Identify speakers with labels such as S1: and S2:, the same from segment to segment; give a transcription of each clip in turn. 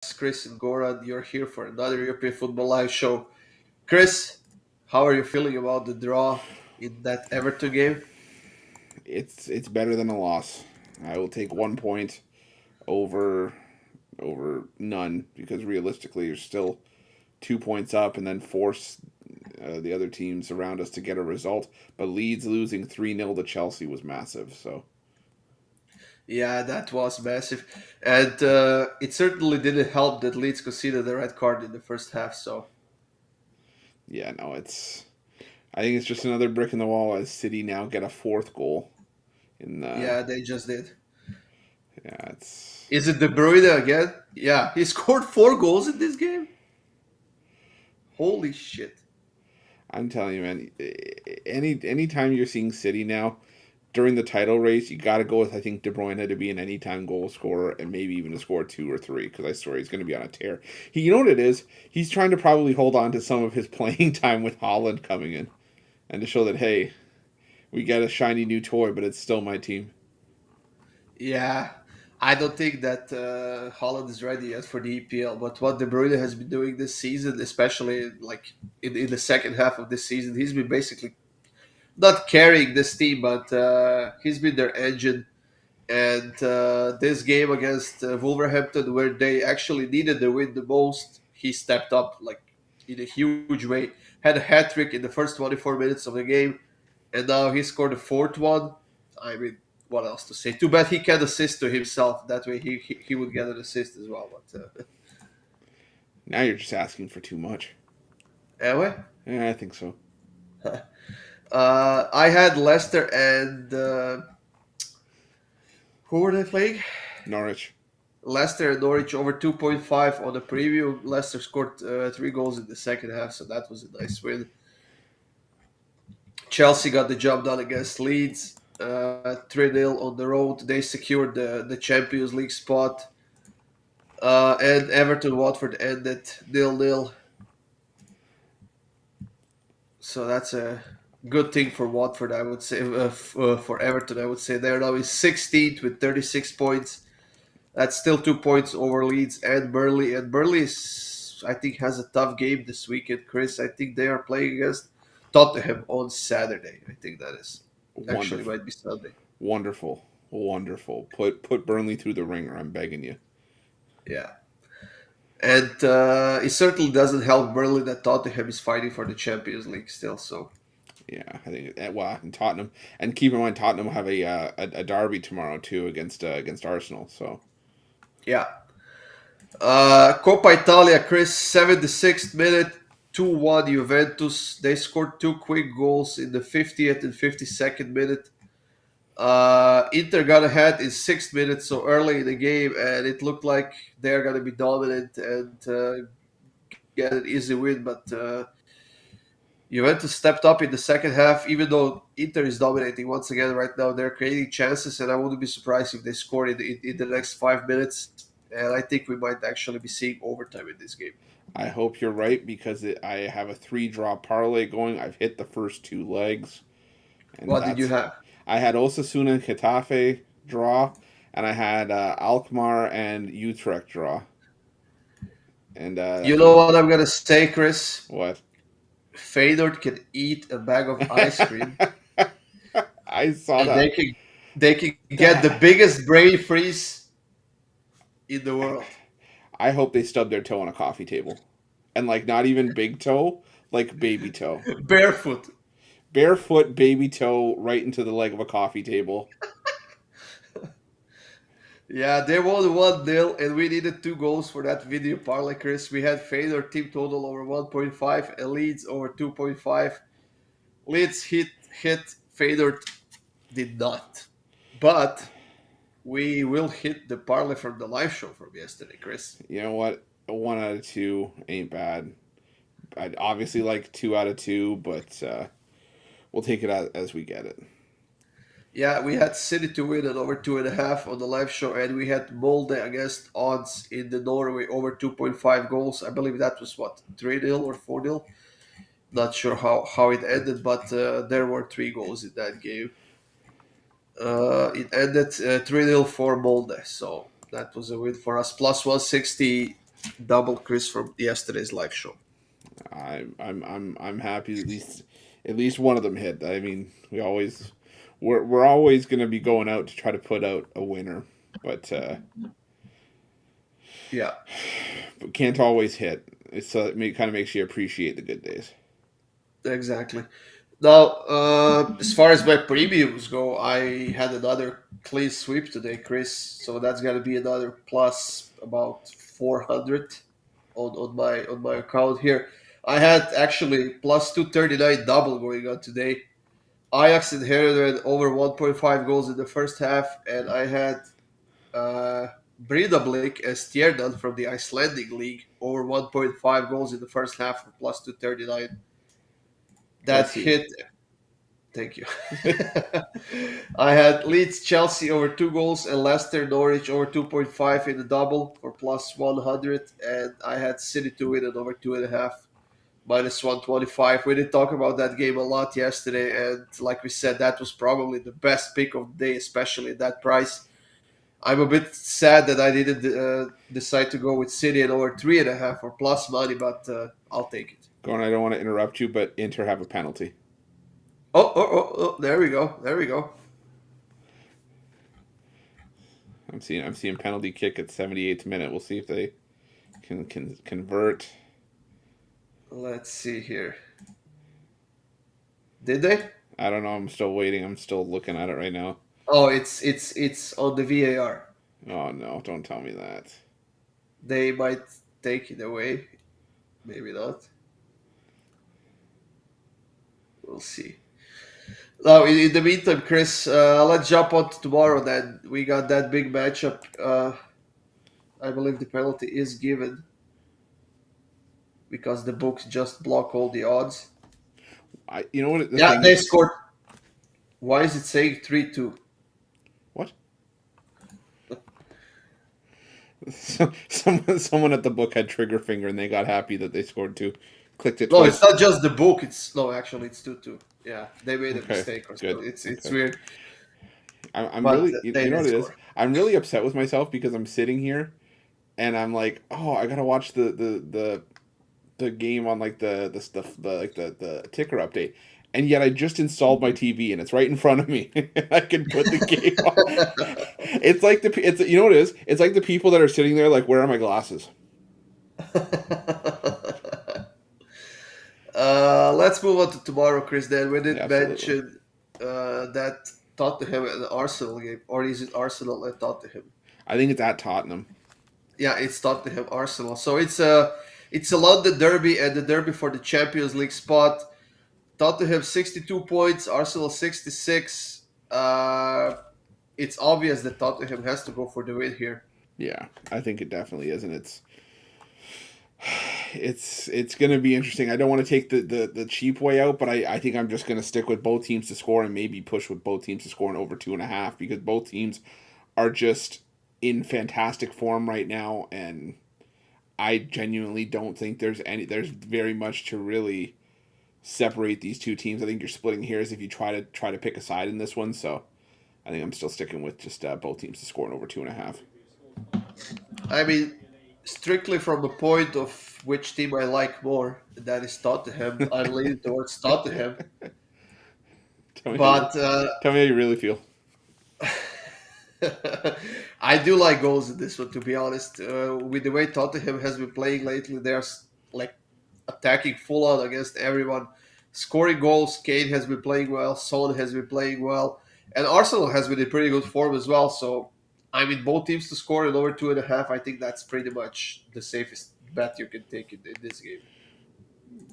S1: Chris and Goran. You're here for another European Football Live show. Chris, how are you feeling about the draw in that Everton game?
S2: It's better than a loss. I will take 1 point over none because realistically you're still 2 points up and then force the other teams around us to get a result. But Leeds losing 3-0 to Chelsea was massive. So
S1: Yeah, that was massive. And it certainly didn't help that Leeds conceded the red card in the first half. So,
S2: yeah, no, it's I think it's just another brick in the wall as City now get a fourth goal in the
S1: yeah, they just did.
S2: yeah it's
S1: Is it De Bruyne again? Yeah, he scored 4 goals in this game? Holy shit.
S2: I'm telling you, man. Anytime you're seeing City now, during the title race, you got to go with I think De Bruyne to be an anytime goal scorer and maybe even to score two or three because I swear he's going to be on a tear. You know what it is? He's trying to probably hold on to some of his playing time with Holland coming in and to show that hey, we got a shiny new toy, but it's still my team.
S1: Yeah, I don't think that Holland is ready yet for the EPL. But what De Bruyne has been doing this season, especially like in the second half of this season, he's been basically not carrying this team, but he's been their engine. And this game against Wolverhampton, where they actually needed the win the most, he stepped up like in a huge way. Had a hat trick in the first 24 minutes of the game, and now he scored the fourth one. I mean, what else to say? Too bad he can assist to himself. That way he would get an assist as well. But
S2: Now you're just asking for too much.
S1: anyway,
S2: Yeah, I think so.
S1: I had Leicester and who were they playing?
S2: Norwich.
S1: Leicester and Norwich over 2.5 on the preview. Leicester scored 3 goals in the second half, so that was a nice win. Chelsea got the job done against Leeds, 3-0 on the road. They secured the Champions League spot. And Everton Watford ended 0-0. So that's a good thing for Watford, I would say. For Everton, I would say they're now in 16th with 36 points. That's still 2 points over Leeds and Burnley. And Burnley, I think, has a tough game this weekend, Chris. I think they are playing against Tottenham on Saturday. I think that is. Actually,
S2: Wonderful,
S1: might be Sunday.
S2: wonderful, wonderful. Put Burnley through the ringer. I'm begging you.
S1: Yeah. And it certainly doesn't help Burnley that Tottenham is fighting for the Champions League still. So,
S2: Yeah, I think well, and Tottenham, and keep in mind Tottenham will have a derby tomorrow too against Arsenal. So
S1: yeah. Coppa Italia, Chris, 76th minute, 2-1 Juventus. They scored 2 quick goals in the 50th and 52nd minute. Inter got ahead in 6 minutes, so early in the game, and it looked like they're going to be dominant and get an easy win. But Juventus stepped up in the second half, even though Inter is dominating once again right now. They're creating chances, and I wouldn't be surprised if they scored in the next 5 minutes. And I think we might actually be seeing overtime in this game.
S2: I hope you're right because I have a three-draw parlay going. I've hit the first two legs, and
S1: What did you
S2: that's
S1: have?
S2: I had Osasuna and Getafe draw, and I had Alkmaar and Utrecht draw. And I
S1: You know
S2: think
S1: what I'm gonna say, Chris?
S2: what
S1: Feyenoord can eat a bag of ice cream,
S2: I saw
S1: and
S2: that.
S1: they can get the biggest brain freeze in the world.
S2: I hope they stub their toe on a coffee table, and like not even big toe, like baby toe.
S1: Barefoot.
S2: Barefoot baby toe right into the leg of a coffee table.
S1: Yeah, they won 1-0, and we needed 2 goals for that video parlay, Chris. We had Feyenoord team total over 1.5 and Leeds over 2.5. Leeds hit, Feyenoord did not. But we will hit the parlay from the live show from yesterday, Chris.
S2: You know what? A 1 out of 2 ain't bad. I'd obviously like 2 out of 2, but we'll take it as we get it.
S1: Yeah, we had City to win at over 2.5 on the live show, and we had Molde against odds in the Norway over 2.5 goals. I believe that was what, 3-0 or 4-0? Not sure how it ended, but there were 3 goals in that game. It ended 3-0 for Molde, so that was a win for us. Plus 160 double Chris from yesterday's live show.
S2: I'm happy at least one of them hit. I mean, we're always going to be going out to try to put out a winner, but
S1: Yeah,
S2: can't always hit. It kind of makes you appreciate the good days.
S1: exactly. Now, as far as my premiums go, I had another clean sweep today, Chris. So that's gonna be another plus about 400 on my account here. I had actually plus 239 double going on today. Ajax inherited over 1.5 goals in the first half, and I had uh, Breiðablik as Stjernan from the Icelandic league over 1.5 goals in the first half for plus 239. That
S2: Let's see.
S1: hit. Thank you. I had Leeds Chelsea over 2 goals and Leicester Norwich over 2.5 in the double for plus 100, and I had City to win it over 2.5 minus 125. We did talk about that game a lot yesterday, and like we said, that was probably the best pick of the day, especially at that price. I'm a bit sad that I didn't decide to go with City and over 3.5 or plus money, but I'll take it.
S2: Going, I don't want to interrupt you, but Inter have a penalty.
S1: Oh, there we go. There we go.
S2: I'm seeing penalty kick at 78th minute. We'll see if they can convert.
S1: Let's see here. Did they?
S2: I don't know. I'm still waiting. I'm still looking at it right now.
S1: Oh, it's on the VAR.
S2: Oh no! Don't tell me that.
S1: They might take it away. Maybe not. We'll see. Now, in the meantime, Chris, let's jump on to tomorrow. Then we got that big matchup. I believe the penalty is given because the books just block all the odds.
S2: You know what the
S1: Yeah,
S2: thing
S1: they
S2: is?
S1: scored. Why is it saying 3-2?
S2: What? Someone at the book had trigger finger and they got happy that they scored two. Clicked it
S1: No, it's
S2: twice.
S1: not just the book. It's no, actually, it's 2-2. Yeah, they made a
S2: Okay,
S1: mistake or so.
S2: good.
S1: It's
S2: Okay.
S1: weird,
S2: I'm
S1: but
S2: really,
S1: they
S2: you know
S1: did
S2: what it is?
S1: score.
S2: I'm really upset with myself because I'm sitting here and I'm like, oh, I gotta watch the game on like the stuff the ticker update, and yet I just installed my TV and it's right in front of me. I can put the game on. It's like it's you know what it is? It's like the people that are sitting there like, where are my glasses?
S1: Let's move on to tomorrow, Chris. Then we
S2: Yeah,
S1: did
S2: absolutely.
S1: mention that Tottenham and Arsenal game, or is it Arsenal and Tottenham?
S2: I think it's at Tottenham.
S1: Yeah, it's Tottenham Arsenal. So it's a London derby and the derby for the Champions League spot. Tottenham 62 points, Arsenal 66. It's obvious that Tottenham has to go for the win here.
S2: Yeah, I think it definitely is, and it's going to be interesting. I don't want to take the cheap way out, but I think I'm just going to stick with both teams to score and maybe push with both teams to score in over 2.5 because both teams are just in fantastic form right now, and I genuinely don't think there's very much to really separate these two teams. I think you're splitting hairs if you try to pick a side in this one. So I think I'm still sticking with just both teams to score in over 2.5.
S1: I mean, strictly from the point of which team I like more, that is Tottenham. I'm leaning towards Tottenham,
S2: tell me how you
S1: but
S2: tell me how you really feel.
S1: I do like goals in this one. To be honest, with the way Tottenham has been playing lately, they're like attacking full on against everyone, scoring goals. Kane has been playing well. Son has been playing well, and Arsenal has been in pretty good form as well. So, I mean, both teams to score in over 2.5. I think that's pretty much the safest bet you can take in this game.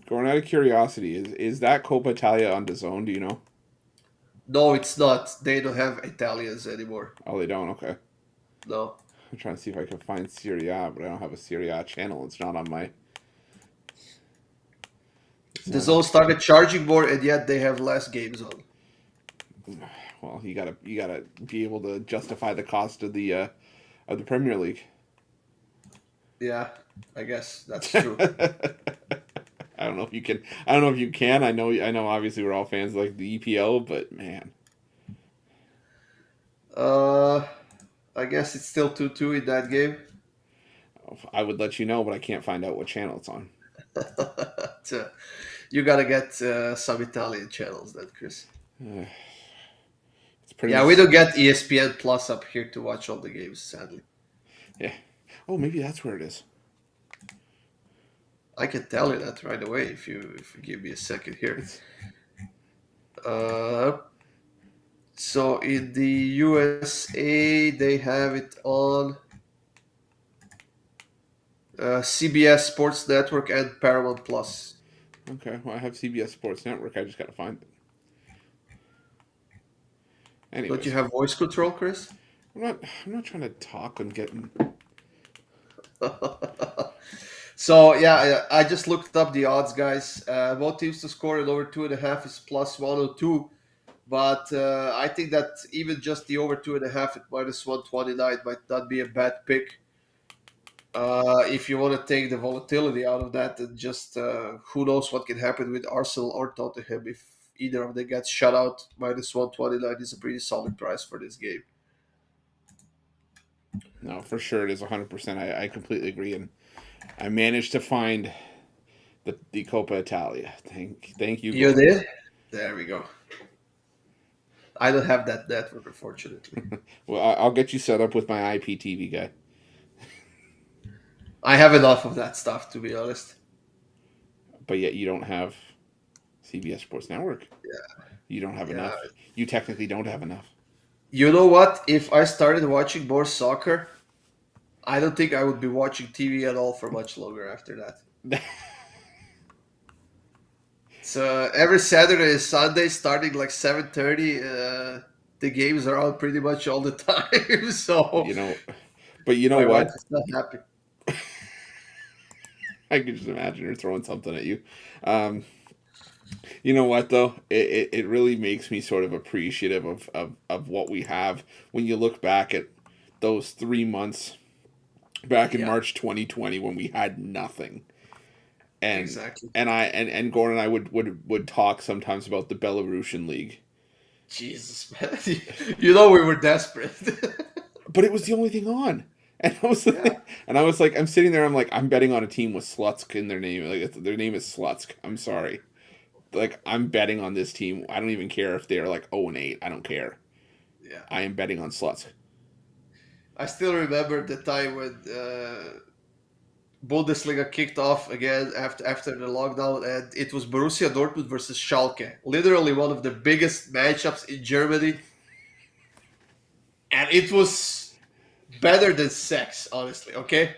S2: Going out of curiosity, is that Coppa Italia on DAZN? Do you know?
S1: No, it's not. They don't have Italians anymore.
S2: Oh, they don't. Okay.
S1: No.
S2: I'm trying to see if I can find Serie A, but I don't have a Serie A channel. It's not on my. It's
S1: The
S2: not on.
S1: zone started charging more, and yet they have less games on.
S2: Well, you gotta be able to justify the cost of the Premier League.
S1: Yeah, I guess that's true.
S2: I don't know if you can. I don't know if you can. I know. Obviously, we're all fans of, like the EPL, but man,
S1: Uh, I guess it's still 2-2 in that game.
S2: I would let you know, but I can't find out what channel it's on.
S1: So, you gotta get some Italian channels then, Chris.
S2: It's pretty
S1: Yeah, we
S2: much
S1: don't get ESPN Plus up here to watch all the games, sadly.
S2: yeah. Oh, maybe that's where it is.
S1: I can tell you that right away if you give me a second here.
S2: It's
S1: Uh, so in the USA, they have it on CBS Sports Network and Paramount Plus.
S2: okay. Well, I have CBS Sports Network. I just got to find it.
S1: Don't you
S2: Anyways,
S1: have voice control, Chris?
S2: I'm not trying to talk and getting.
S1: So yeah, I just looked up the odds, guys. Both teams to score in over 2.5 is plus 102. But I think that even just the over 2.5 at minus 129 might not be a bad pick. If you want to take the volatility out of that, and just who knows what can happen with Arsenal or Tottenham if either of them gets shut out. Minus 129 is a pretty solid price for this game.
S2: No, for sure it is 100%. I completely agree, and I managed to find the Coppa Italia. Thank you,
S1: You
S2: Gordon.
S1: did? There we go. I don't have that network, unfortunately.
S2: Well, I'll get you set up with my IPTV guy.
S1: I have enough of that stuff, to be honest.
S2: But yet you don't have CBS Sports Network. You don't have
S1: Yeah.
S2: enough. You technically don't have enough.
S1: You know what? If I started watching more soccer, I don't think I would be watching TV at all for much longer after that. So every Saturday and Sunday, starting like 7:30, the games are on pretty much all the time. So
S2: you know, but you know
S1: my wife
S2: what?
S1: is not happy.
S2: I can just imagine her throwing something at you. Um, you know what though? It really makes me sort of appreciative of what we have when you look back at those 3 months back in
S1: Yeah,
S2: March 2020 when we had nothing. And
S1: exactly.
S2: and Gordon and I would talk sometimes about the Belarusian league.
S1: Jesus, man. You know we were desperate.
S2: But it was the only thing on. And I was
S1: Yeah,
S2: like, I'm sitting there, I'm like, I'm betting on a team with Slutsk in their name. Like their name is Slutsk. I'm sorry. Like I'm betting on this team. I don't even care if they're like 0-8. I don't care.
S1: yeah.
S2: I am betting on Slutsk.
S1: I still remember the time when Bundesliga kicked off again after the lockdown, and it was Borussia Dortmund versus Schalke. Literally one of the biggest matchups in Germany, and it was better than sex, honestly. Okay,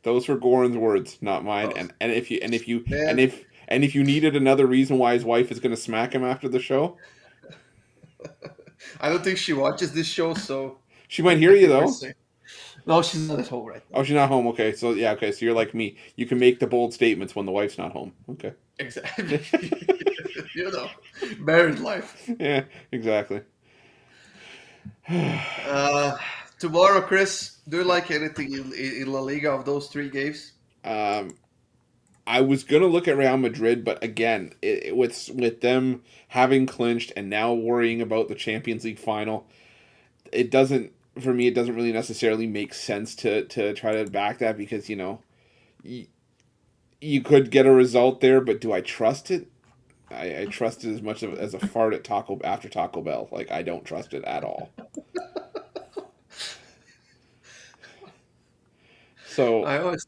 S2: Those were Goran's words, not mine.
S1: oh,
S2: And
S1: man,
S2: if you needed another reason why his wife is going to smack him after the show,
S1: I don't think she watches this show, so
S2: she might hear
S1: I
S2: you
S1: think we're
S2: though.
S1: safe. No, she's not at home right now.
S2: Oh, she's not home. Okay, so yeah, okay, so you're like me. You can make the bold statements when the wife's not home. Okay.
S1: Exactly. You know, married life.
S2: Yeah, exactly.
S1: Uh, Tomorrow, Chris, do you like anything in La Liga of those three games?
S2: Um, I was gonna look at Real Madrid, but again, with them having clinched and now worrying about the Champions League final, it doesn't for me. It doesn't really necessarily make sense to try to back that because you, you could get a result there, but do I trust it? I trust it as much as a fart at Taco Bell. Like I don't trust it at all. So
S1: I always.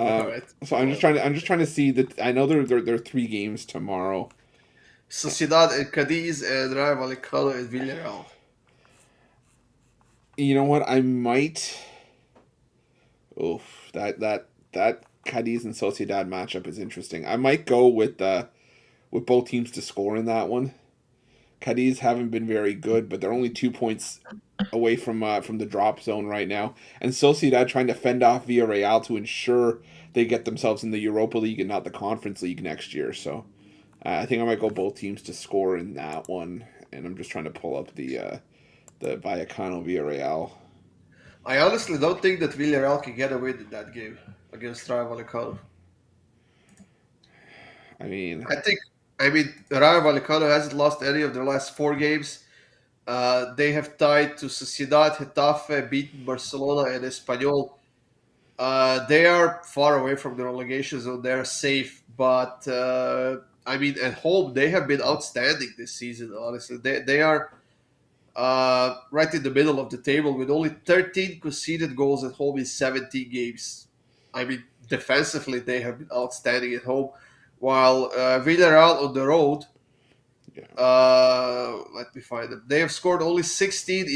S1: All
S2: Um,
S1: right.
S2: so I'm just trying to see that I know there are 3 games tomorrow.
S1: Sociedad and Cadiz and Rayo Vallecano and Villarreal.
S2: You know what? I might. Oof, that Cadiz and Sociedad matchup is interesting. I might go with both teams to score in that one. Cadiz haven't been very good, but they're only 2 points away from the drop zone right now. And Sociedad trying to fend off Villarreal to ensure they get themselves in the Europa League and not the Conference League next year. So I think I might go both teams to score in that one. And I'm just trying to pull up the Vallecano Villarreal.
S1: I honestly don't think that Villarreal can get a win in that game against Rayo Vallecano.
S2: I mean,
S1: I think, I mean, Rayo Vallecano hasn't lost any of their last four games. They have tied to Sociedad, Getafe, beaten Barcelona and Espanyol. They are far away from the relegation zone. They're safe, but I mean, at home they have been outstanding this season. Honestly, they are right in the middle of the table with only 13 conceded goals at home in 17 games. I mean, defensively they have been outstanding at home, while Villarreal on the road,
S2: Yeah.
S1: let me find them. They have scored only 16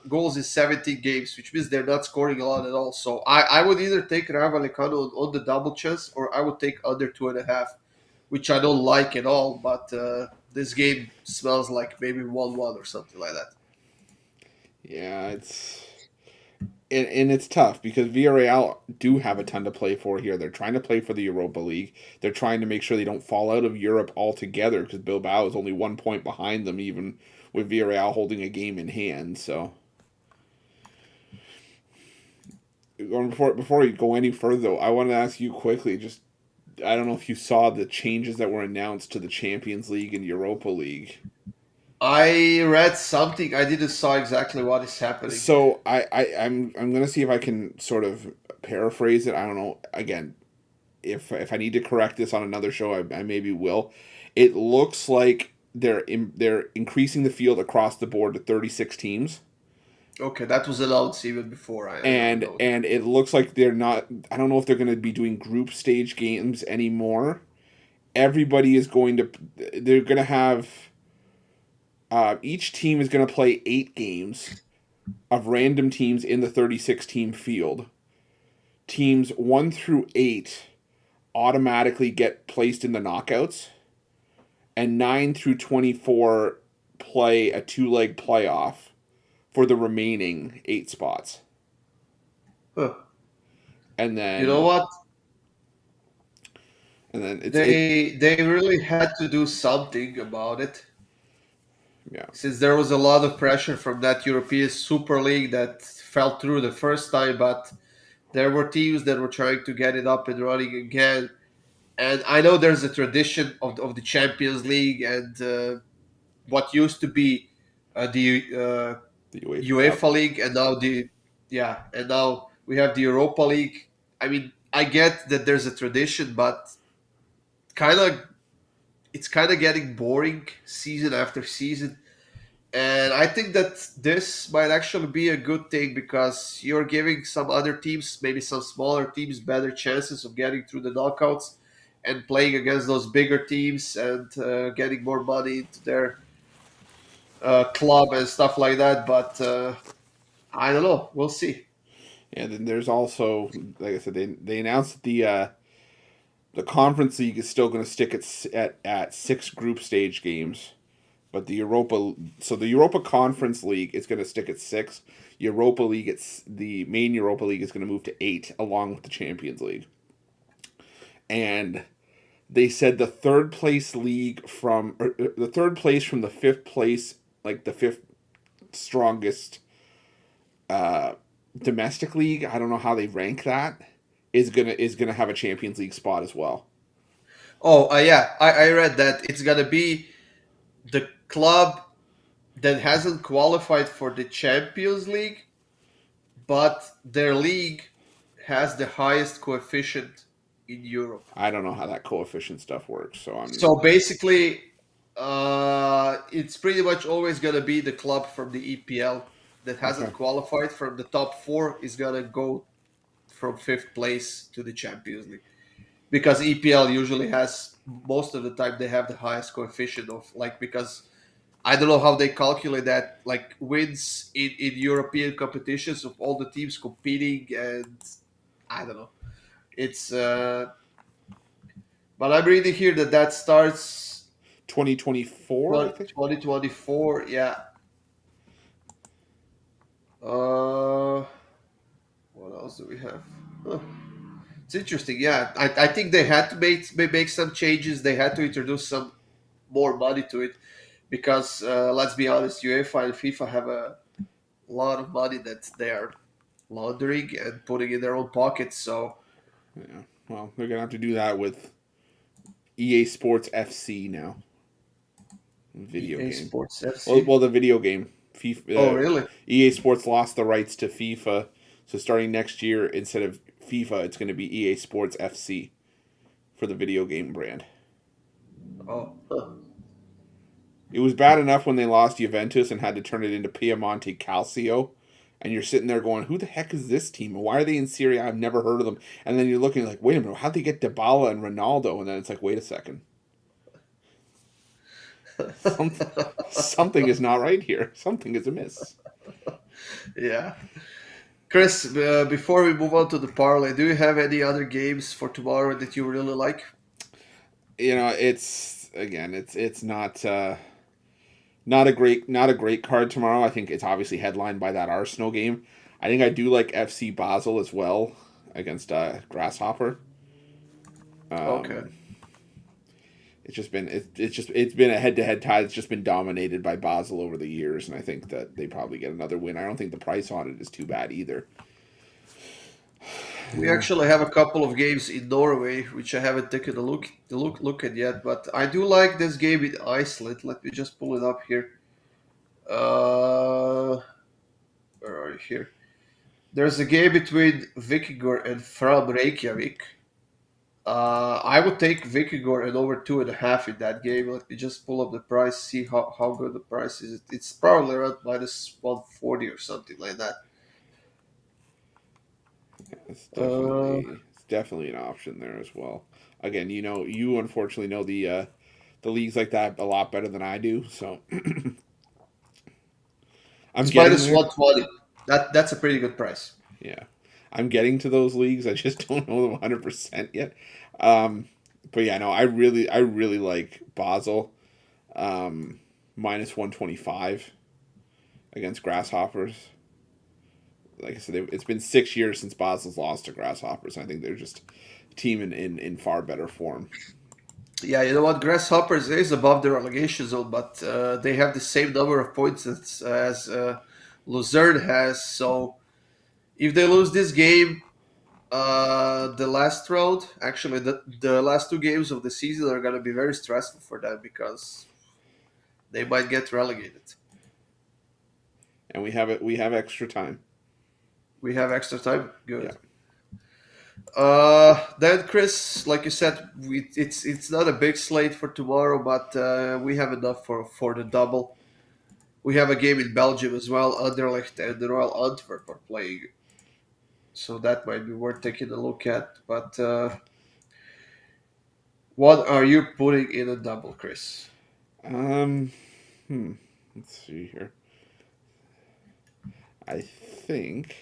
S1: goals in 17 games, which means they're not scoring a lot at all. So I would either take Rayo Vallecano on the double chance, or I would take under 2.5, which I don't like at all. But this game smells like maybe 1-1 or something like that.
S2: Yeah, and it's tough because Villarreal do have a ton to play for here. They're trying to play for the Europa League. They're trying to make sure they don't fall out of Europe altogether because Bilbao is only 1 point behind them, even with Villarreal holding a game in hand. So, before you go any further, though, I want to ask you quickly. Just I don't know if you saw the changes that were announced to the Champions League and Europa League.
S1: I read something. I didn't saw exactly what is happening.
S2: So I'm gonna see if I can sort of paraphrase it. I don't know. Again, if I need to correct this on another show, I maybe will. It looks like they're increasing the field across the board to 36 teams,
S1: Okay, that was announced even before. I already
S2: and
S1: know that.
S2: and it looks like they're not. I don't know if they're going to be doing group stage games anymore. Everybody is going to. They're going to have. Each team is going to play 8 games of random teams in the 36 team field. Teams 1 through 8 automatically get placed in the knockouts, and 9 through 24 play a 2 leg playoff for the remaining 8 spots.
S1: Huh.
S2: And
S1: You know
S2: then
S1: what?
S2: it
S1: They really had to do something about it,
S2: yeah.
S1: since there was a lot of pressure from that European Super League that fell through the first time, but there were teams that were trying to get it up and running again. And I know there's a tradition of the Champions League and what used to be the
S2: The UEFA Cup.
S1: UEFA League, and now and now we have the Europa League. I mean, I get that there's a tradition, but kind of it's kind of getting boring season after season. And I think that this might actually be a good thing because you're giving some other teams, maybe some smaller teams, better chances of getting through the knockouts and playing against those bigger teams and getting more money into their club and stuff like that. But I don't know. We'll see.
S2: And then there's also, like I said, they announced that the Conference League is still going to stick at 6 group stage games. But the Europa Conference League is going to stick at 6. Europa League, it's the main Europa League is going to move to 8, along with the Champions League. And they said the third place from the fifth place, like the fifth strongest uh, domestic league. I don't know how they rank that. Is gonna have a Champions League spot as well.
S1: Oh, yeah. I read that it's going to be the club that hasn't qualified for the Champions League, but their league has the highest coefficient in Europe.
S2: I don't know how that coefficient stuff works, so I'm
S1: So basically, it's pretty much always going to be the club from the EPL that
S2: okay.
S1: hasn't qualified from the top four is going to go from fifth place to the Champions League. Because EPL usually has, most of the time, they have the highest coefficient of, like, because I don't know how they calculate that, like wins in European competitions of all the teams competing, and I don't know. It's but I'm reading here that starts
S2: 2024, I think.
S1: 2024. Yeah. Uh, what else do we have? Huh. It's interesting. Yeah, I think they had to make some changes. They had to introduce some more money to it because let's be honest, UEFA and FIFA have a lot of money that they are laundering and putting in their own pockets. So
S2: Yeah. Well, they're gonna have to do that with EA Sports FC now. Video
S1: EA
S2: game.
S1: Sports
S2: Well,
S1: FC.
S2: well, the video game.
S1: Oh,
S2: FIFA,
S1: really?
S2: EA Sports lost the rights to FIFA, so starting next year, instead of FIFA, it's going to be EA Sports FC for the video game brand.
S1: Oh, huh.
S2: It was bad enough when they lost Juventus and had to turn it into Piemonte Calcio, and you're sitting there going, "Who the heck is this team? And why are they in Serie A? I've never heard of them." And then you're looking like, "Wait a minute, how'd they get Dybala and Ronaldo?" And then it's like, "Wait a second, something, something is not right here. Something is amiss."
S1: Yeah. Chris, before we move on to the parlay, do you have any other games for tomorrow that you really like?
S2: It's again, it's not a great card tomorrow. I think it's obviously headlined by that Arsenal game. I think I do like FC Basel as well against Grasshopper.
S1: Okay.
S2: Um, it's been a head to head tie. It's just been dominated by Basel over the years, and I think that they probably get another win. I don't think the price on it is too bad either.
S1: We actually have a couple of games in Norway, which I haven't taken a look at yet, but I do like this game in Iceland. Let me just pull it up here. Uh, where are you here? There's a game between Vikingur and Fram Reykjavik. I would take Vikingur and over 2.5 in that game. Let me just pull up the price, see how good the price is. It's probably around minus 140 or something like that.
S2: It's
S1: Uh,
S2: definitely an option there as well. Again, you unfortunately know the leagues like that a lot better than I do, so I'm
S1: it's
S2: getting
S1: minus
S2: there.
S1: 120. That's a pretty good price.
S2: Yeah, I'm getting to those leagues. I just don't know them 100% yet. Um, but yeah, no, I really like Basel minus 125 against Grasshoppers. Like I said, it's been 6 years since Basel's lost to Grasshoppers. I think they're just a team in far better form.
S1: Yeah, you know what? Grasshoppers is above the relegation zone, but they have the same number of points as Luzerne has. So if they lose this game, the last round, actually, the last two games of the season are going to be very stressful for them because they might get relegated.
S2: And we have extra time.
S1: We have extra time.
S2: Yeah.
S1: Good. Then Chris, like you said, it's not a big slate for tomorrow, but we have enough for the double. We have a game in Belgium as well. Anderlecht and the Royal Antwerp are playing, so that might be worth taking a look at. But what are you putting in a double, Chris?
S2: Um hmm. Let's see here. I think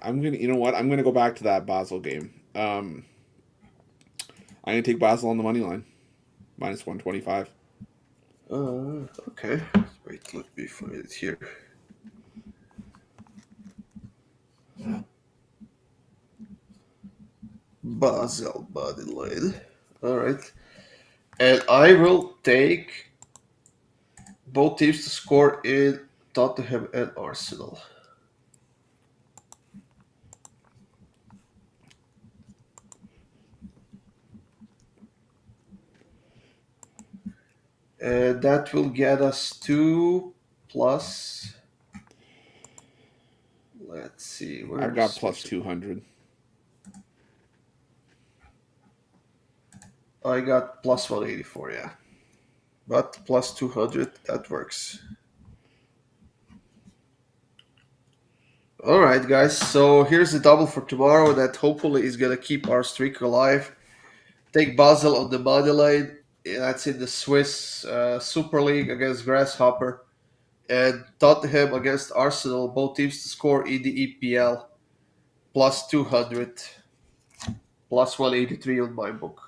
S2: I'm gonna, I'm gonna go back to that Basel game. I'm gonna take Basel on the money line, minus 125.
S1: Okay. Wait, let me find it here. Basel body line. All right, and I will take both teams to score in Tottenham and Arsenal. And that will get us to plus. Let's see,
S2: I've got
S1: where's
S2: plus
S1: what's it?
S2: 200.
S1: I got plus 184, yeah. But plus 200, that works. All right, guys. So here's the double for tomorrow that hopefully is going to keep our streak alive. Take Basel on the money line. That's in the Swiss Super League against Grasshopper. And Tottenham against Arsenal. Both teams to score in the EPL. Plus 200. Plus 183 on my book.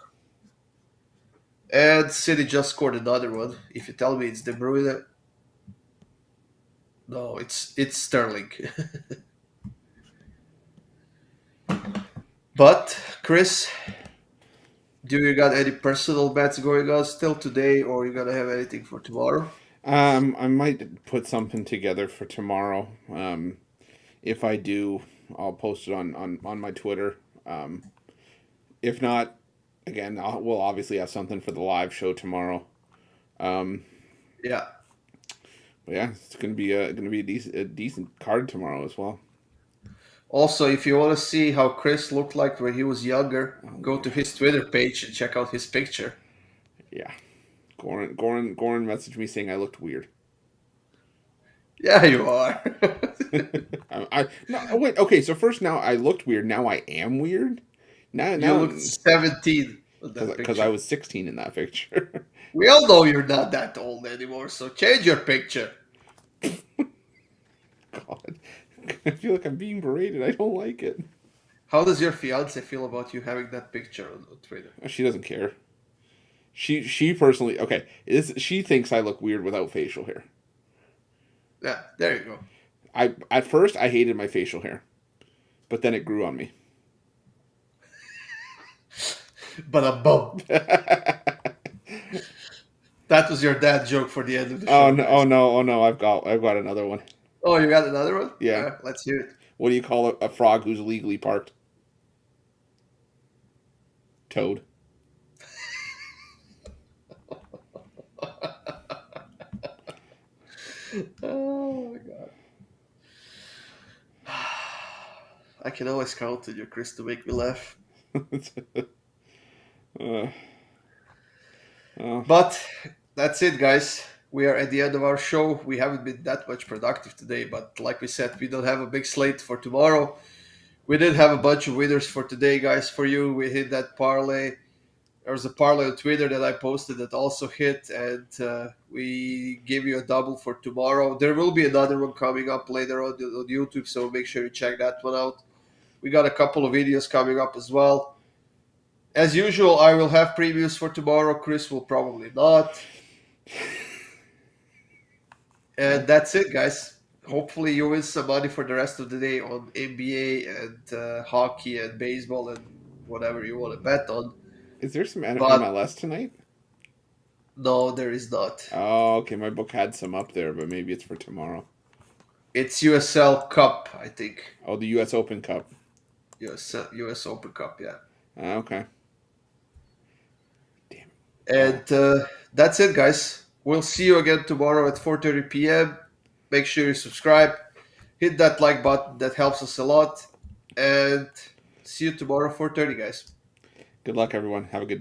S1: And City just scored another one. If you tell me it's De Bruyne, no, it's Sterling. But Chris, do you got any personal bets going on still today, or you gonna have anything for tomorrow?
S2: I might put something together for tomorrow. If I do, I'll post it on my Twitter. Um, If not, again, we'll obviously have something for the live show tomorrow. Um,
S1: Yeah.
S2: but yeah, it's gonna be a decent card tomorrow as well.
S1: Also, if you want to see how Chris looked like when he was younger,
S2: Oh,
S1: go to his Twitter page and check out his picture.
S2: yeah. Goran messaged me saying I looked weird.
S1: Yeah, you are.
S2: I no wait, okay, so first now I looked weird, now I am weird.
S1: You
S2: Now
S1: looked 17 on that
S2: because I
S1: picture.
S2: was 16 in that picture.
S1: We all know you're not that old anymore, so change your picture.
S2: God. I feel like I'm being berated. I don't like it.
S1: How does your fiance feel about you having that picture on Twitter?
S2: She doesn't care. She personally okay, is she thinks I look weird without facial hair.
S1: Yeah, there you go.
S2: I at first I hated my facial hair, but then it grew on me.
S1: But a bum. That was your dad joke for the end of the
S2: Oh
S1: show,
S2: no!
S1: guys.
S2: Oh no! Oh no! I've got another one.
S1: Oh, you got another one?
S2: Yeah.
S1: Let's hear it.
S2: What do you call a frog who's legally parked? Toad.
S1: Oh my god. I can always count on you, Chris, to make me laugh.
S2: uh, oh,
S1: But that's it, guys. We are at the end of our show. We haven't been that much productive today, but like we said, we don't have a big slate for tomorrow. We did have a bunch of winners for today, guys. For you, we hit that parlay. There was a parlay on Twitter that I posted that also hit, and we gave you a double for tomorrow. There will be another one coming up later on YouTube, so make sure you check that one out. We got a couple of videos coming up as well. As usual, I will have previews for tomorrow. Chris will probably not. And that's it, guys. Hopefully, you win some money for the rest of the day on NBA and hockey and baseball and whatever you want to bet on.
S2: is there some
S1: But
S2: MLS tonight?
S1: no, there is not.
S2: Oh, okay. My book had some up there, but maybe it's for tomorrow.
S1: It's USL Cup, I think.
S2: Oh, the U.S. Open Cup.
S1: US Open Cup, yeah.
S2: Okay. Damn. Oh,
S1: And that's it, guys. We'll see you again tomorrow at 4:30 p.m. Make sure you subscribe. Hit that like button. That helps us a lot. And see you tomorrow 4:30, guys.
S2: good luck, everyone. Have a good